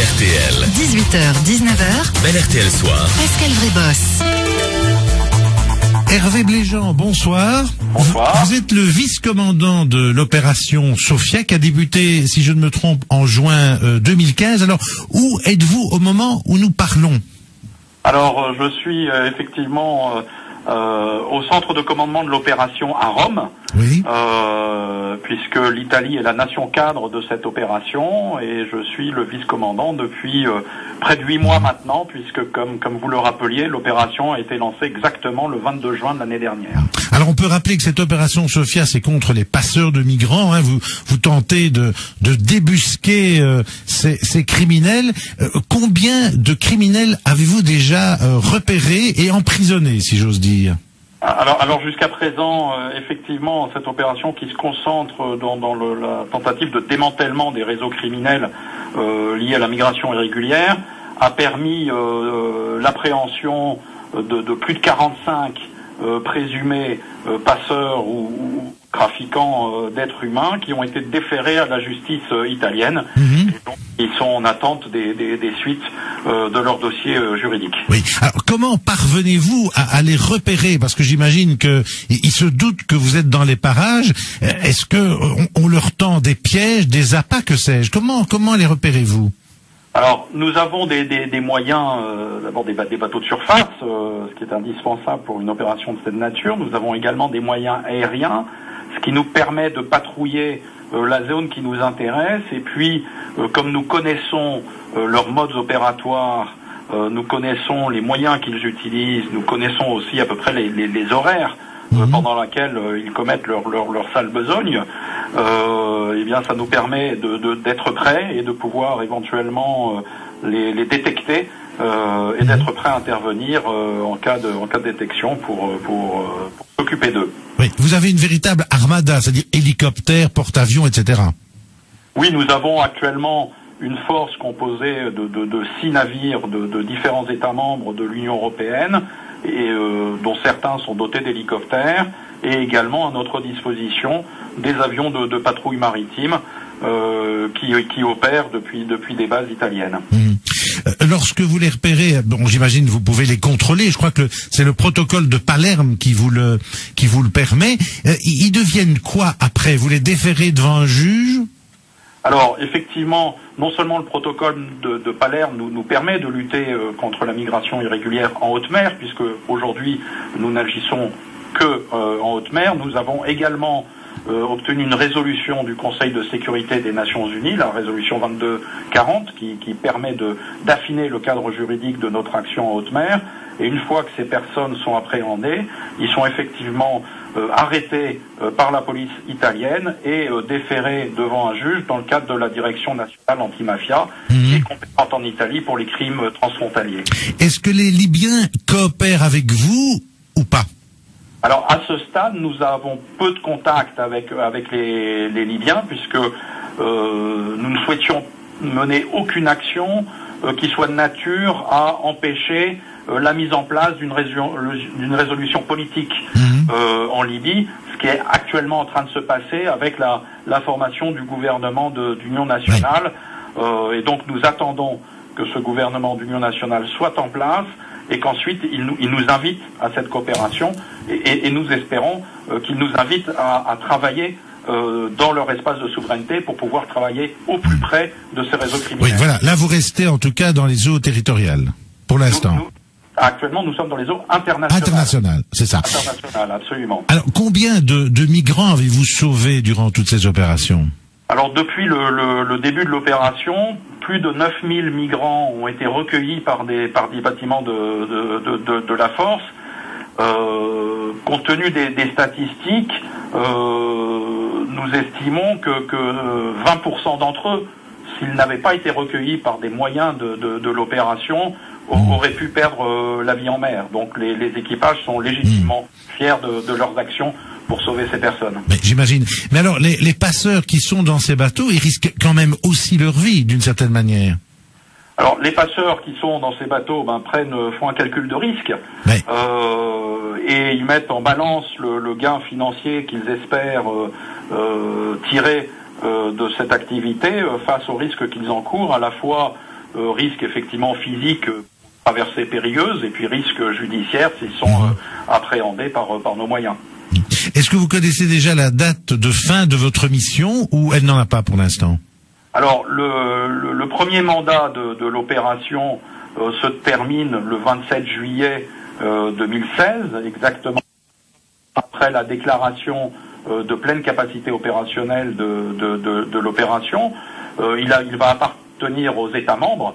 Bel RTL. 18h-19h. Bel RTL Soir. Pascal Vrébos. Hervé Bléjean, bonsoir. Bonsoir. Vous êtes le vice-commandant de l'opération Sophia qui a débuté, si je ne me trompe, en juin 2015. Alors, où êtes-vous au moment où nous parlons? Alors, je suis effectivement au centre de commandement de l'opération à Rome, Oui. puisque l'Italie est la nation cadre de cette opération, et je suis le vice-commandant depuis près de 8 mois maintenant, puisque comme vous le rappeliez, l'opération a été lancée exactement le 22 juin de l'année dernière. Alors, on peut rappeler que cette opération Sophia, c'est contre les passeurs de migrants. Hein. Vous tentez de débusquer ces criminels. Combien de criminels avez-vous déjà repérés et emprisonnés, si j'ose dire? Alors jusqu'à présent, effectivement, cette opération qui se concentre dans la tentative de démantèlement des réseaux criminels liés à la migration irrégulière a permis l'appréhension de plus de 45 présumés passeurs ou trafiquants d'êtres humains qui ont été déférés à la justice italienne. Et donc, ils sont en attente des suites de leur dossier juridique. Oui. Alors, comment parvenez-vous à les repérer? Parce que j'imagine que ils se doutent que vous êtes dans les parages. Est-ce que on leur tend des pièges, des appâts, que sais-je? Comment les repérez-vous? Alors, nous avons des moyens, d'abord des bateaux de surface, ce qui est indispensable pour une opération de cette nature. Nous avons également des moyens aériens, ce qui nous permet de patrouiller la zone qui nous intéresse. Et puis, comme nous connaissons leurs modes opératoires, nous connaissons les moyens qu'ils utilisent, nous connaissons aussi à peu près les horaires pendant lesquels ils commettent leur sale besogne, eh bien, ça nous permet d'être prêts et de pouvoir éventuellement les détecter et d'être prêts à intervenir en cas de détection pour s'occuper d'eux. Oui. Vous avez une véritable armada, c'est-à-dire hélicoptères, porte-avions, etc. Oui, nous avons actuellement une force composée de 6 navires de différents États membres de l'Union européenne, et dont certains sont dotés d'hélicoptères, et également à notre disposition des avions de patrouille maritime qui opèrent depuis des bases italiennes. Lorsque vous les repérez, bon, j'imagine vous pouvez les contrôler. Je crois que c'est le protocole de Palerme qui vous le permet. Ils deviennent quoi après? Vous les déférez devant un juge? Alors, effectivement, non seulement le protocole de Palerme nous permet de lutter contre la migration irrégulière en haute mer, puisque aujourd'hui nous n'agissons que en haute mer. Nous avons également obtenu une résolution du Conseil de sécurité des Nations Unies, la résolution 2240, qui permet d'affiner le cadre juridique de notre action en haute mer. Et une fois que ces personnes sont appréhendées, ils sont effectivement arrêtés par la police italienne et déférés devant un juge dans le cadre de la Direction nationale antimafia, qui est compétente en Italie pour les crimes transfrontaliers. Est-ce que les Libyens coopèrent avec vous ou pas? Alors, à ce stade, nous avons peu de contact avec les Libyens, puisque nous ne souhaitions mener aucune action qui soit de nature à empêcher la mise en place d'une résolution politique en Libye, ce qui est actuellement en train de se passer avec la formation du gouvernement d'union nationale. Et donc, nous attendons que ce gouvernement d'union nationale soit en place, et qu'ensuite il nous invite à cette coopération, et nous espérons qu'ils nous invitent à travailler dans leur espace de souveraineté pour pouvoir travailler au plus près de ces réseaux criminels. Oui, voilà. Là, vous restez en tout cas dans les eaux territoriales, pour l'instant. Actuellement, nous sommes dans les eaux internationales. Internationales, c'est ça. Internationales, absolument. Alors, combien de migrants avez-vous sauvés durant toutes ces opérations? Alors, depuis le début de l'opération, plus de 9000 migrants ont été recueillis par des bâtiments de la force. Compte tenu des statistiques, nous estimons que 20% d'entre eux, s'ils n'avaient pas été recueillis par des moyens de l'opération, auraient pu perdre la vie en mer. Donc les équipages sont légitimement fiers de leurs actions pour sauver ces personnes. Mais j'imagine. Mais alors, les passeurs qui sont dans ces bateaux, ils risquent quand même aussi leur vie, d'une certaine manière. Alors, les passeurs qui sont dans ces bateaux font un calcul de risque, ouais. Et ils mettent en balance le gain financier qu'ils espèrent tirer de cette activité face aux risques qu'ils encourent, à la fois risque effectivement physique, traversée périlleuse, et puis risque judiciaire s'ils sont appréhendés par nos moyens. Est-ce que vous connaissez déjà la date de fin de votre mission ou elle n'en a pas pour l'instant? Alors le premier mandat de l'opération se termine le 27 juillet 2016, exactement après la déclaration de pleine capacité opérationnelle de l'opération. Il va appartenir aux États membres,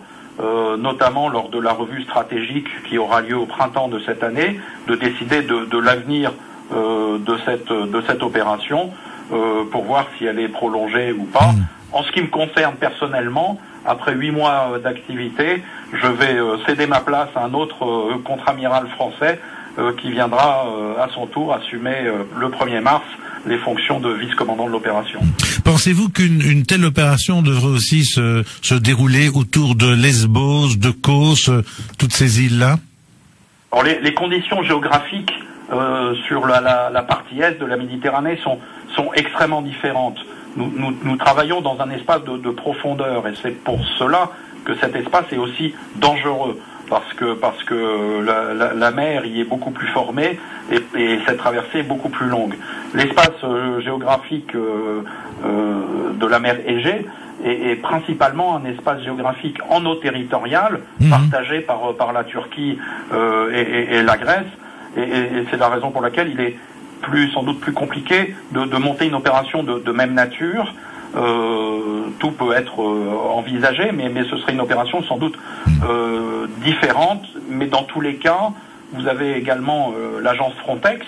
notamment lors de la revue stratégique qui aura lieu au printemps de cette année, de décider de l'avenir de cette opération pour voir si elle est prolongée ou pas. En ce qui me concerne personnellement, après 8 mois d'activité, je vais céder ma place à un autre contre-amiral français qui viendra à son tour assumer le 1er mars les fonctions de vice-commandant de l'opération. Pensez-vous qu'une telle opération devrait aussi se dérouler autour de Lesbos, de Kos, toutes ces îles-là? Alors les conditions géographiques sur la partie est de la Méditerranée sont extrêmement différentes. Nous travaillons dans un espace de profondeur, et c'est pour cela que cet espace est aussi dangereux, parce que la mer y est beaucoup plus formée et cette traversée est beaucoup plus longue. L'espace géographique de la mer Égée est principalement un espace géographique en eau territoriale, partagé par la Turquie et la Grèce, et c'est la raison pour laquelle il est sans doute plus compliqué de monter une opération de même nature. Tout peut être envisagé, mais ce serait une opération sans doute différente. Mais dans tous les cas, vous avez également l'agence Frontex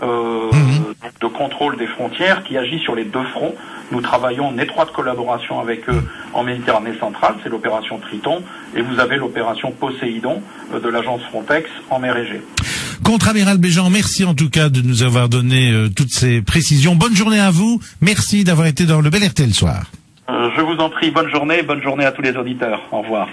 de contrôle des frontières qui agit sur les deux fronts. Nous travaillons en étroite collaboration avec eux en Méditerranée centrale, c'est l'opération Triton, et vous avez l'opération Poséidon de l'agence Frontex en mer Égée. Contre-amiral Béjean, merci en tout cas de nous avoir donné toutes ces précisions. Bonne journée à vous. Merci d'avoir été dans le Bel RTL Soir. Je vous en prie, bonne journée à tous les auditeurs. Au revoir.